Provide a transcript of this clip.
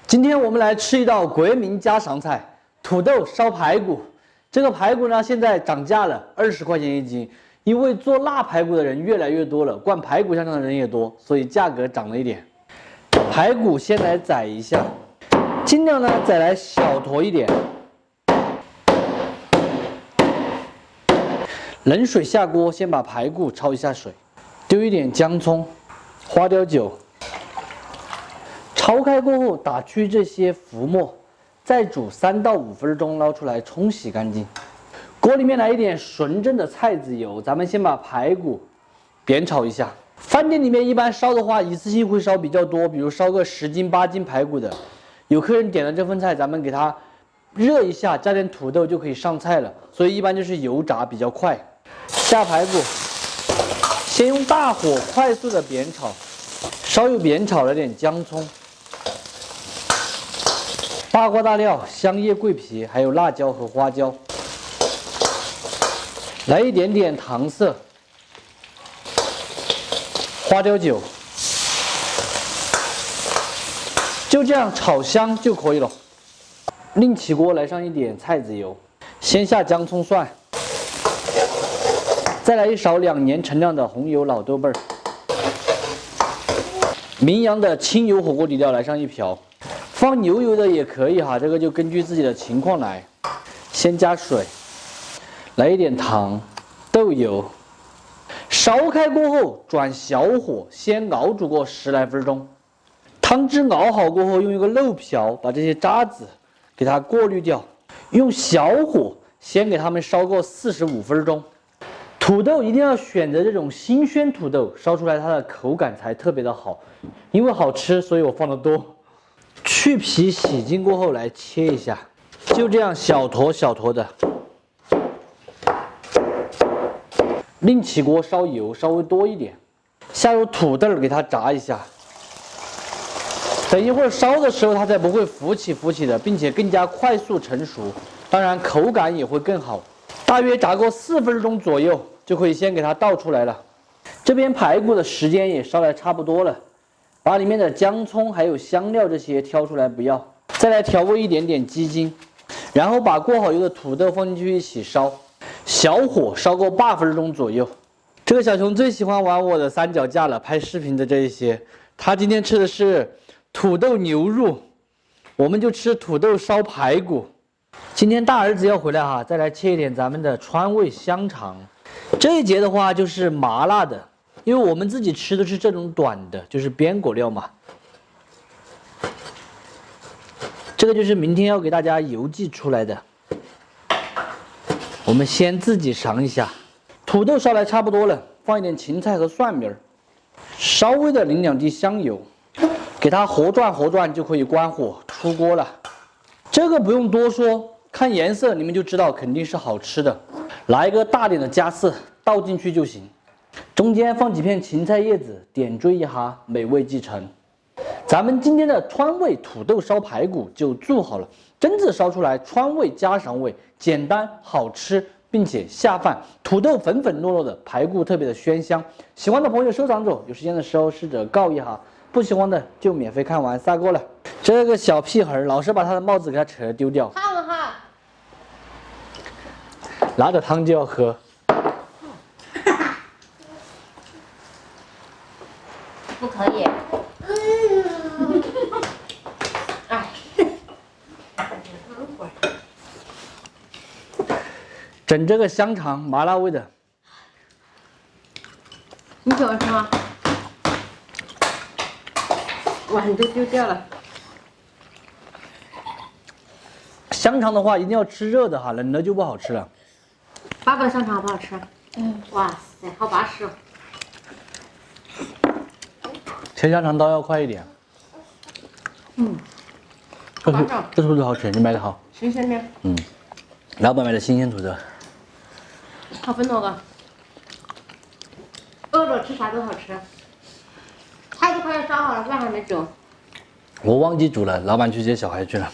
今天我们来吃一道国民家常菜——土豆烧排骨。这个排骨呢，现在涨价了，20块钱一斤。因为做腊排骨的人越来越多了，灌排骨香肠的人也多，所以价格涨了一点。排骨先来宰一下，尽量呢宰来小坨一点。冷水下锅，先把排骨焯一下水，丢一点姜葱、花雕酒。 焯开过后，打去这些浮沫，再煮3到5分钟，捞出来冲洗干净。锅里面来一点纯正的菜籽油，咱们先把排骨煸炒一下。饭店里面一般烧的话，一次性会烧比较多，比如烧个10斤、8斤排骨的。有客人点了这份菜，咱们给他热一下，加点土豆就可以上菜了。所以一般就是油炸比较快。下排骨，先用大火快速的煸炒，稍有煸炒了点姜葱。 八卦大料、香叶、桂皮，还有辣椒和花椒，来一点点糖色、花雕酒，就这样炒香就可以了。另起锅来上一点菜籽油，先下姜葱蒜，再来一勺2年陈酿的红油老豆瓣儿，名扬的清油火锅底料来上1瓢。 放牛油的也可以哈，这个就根据自己的情况来。先加水，来一点糖、豆油，烧开过后转小火，先熬煮个10来分钟。汤汁熬好过后，用一个漏瓢把这些渣子给它过滤掉，用小火先给它们烧个45分钟。土豆一定要选择这种新鲜土豆，烧出来它的口感才特别的好。因为好吃，所以我放的多。 去皮洗净过后来切一下，就这样小坨小坨的。另起锅烧油，稍微多一点，下入土豆给它炸一下。等一会儿烧的时候，它才不会浮起的，并且更加快速成熟，当然口感也会更好。大约炸个4分钟左右，就可以先给它倒出来了。这边排骨的时间也烧得差不多了。 把里面的姜葱还有香料这些挑出来不要，再来调味一点点鸡精，然后把过好油的土豆放进去一起烧，小火烧个8分钟左右。这个小熊最喜欢玩我的3脚架了，拍视频的这一些。他今天吃的是土豆牛肉，我们就吃土豆烧排骨。今天大儿子要回来哈，再来切一点咱们的川味香肠。这一节的话就是麻辣的。 因为我们自己吃的是这种短的，就是边果料嘛。这个就是明天要给大家邮寄出来的。我们先自己尝一下，土豆烧来差不多了，放一点芹菜和蒜苗，稍微的淋2滴香油，给它和转就可以关火出锅了。这个不用多说，看颜色你们就知道肯定是好吃的。来一个大点的加色，倒进去就行。 中间放几片芹菜叶子，点缀一下，美味继承。咱们今天的川味土豆烧排骨就做好了，真正烧出来川味家常味，简单好吃，并且下饭。土豆粉粉糯糯的，排骨特别的鲜香。喜欢的朋友收藏着，有时间的时候试着告一下，不喜欢的就免费看完撒锅了。这个小屁孩老是把他的帽子给他扯了丢掉，看哈，拿着汤就要喝。 不可以。哎，整这个香肠麻辣味的，你喜欢吃吗？碗都丢掉了。香肠的话一定要吃热的哈，冷了就不好吃了。爸爸的香肠好不好吃？哇塞，好巴适哦。 切香肠刀要快一点。这是不是好吃？你买的好？新鲜的。老板买的新鲜土豆。好分多个。饿着吃啥都好吃。菜都快要烧好了，饭还没煮。我忘记煮了，老板去接小孩去了。